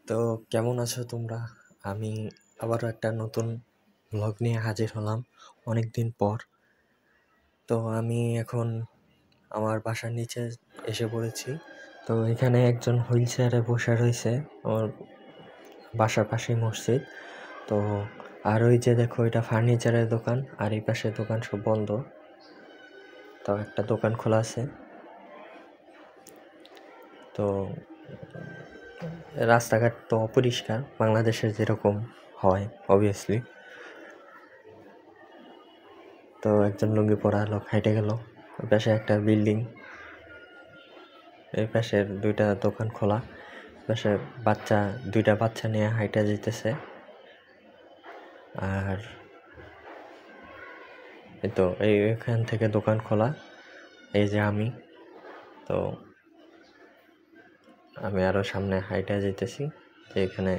তো কেমন আছো তোমরা? আমি আবারও একটা নতুন ব্লগ নিয়ে হাজির হলাম অনেক দিন পর। তো আমি এখন আমার বাসার নিচে এসে পড়েছি। তো এখানে একজন হুইল চেয়ারে বসে রয়েছে, আমার বাসার পাশেই মসজিদ। তো আর ওই যে দেখো, এটা ফার্নিচারের দোকান, আর এই পাশের দোকান সব বন্ধ। তো একটা দোকান খোলা আছে। তো রাস্তাঘাট তো অপরিষ্কার, বাংলাদেশের যেরকম হয় অবভিয়াসলি। তো একজন লুঙ্গি পরা লোক হাঁটে গেল। ওই পাশে একটা বিল্ডিং, এই পাশের দুইটা দোকান খোলা। পাশে দুইটা বাচ্চা নিয়ে হাঁটা যেতেছে। আর এই তো এইখান থেকে দোকান খোলা। এই যে তো আমি আরও সামনে হাঁটা যেতেছি, যে এখানে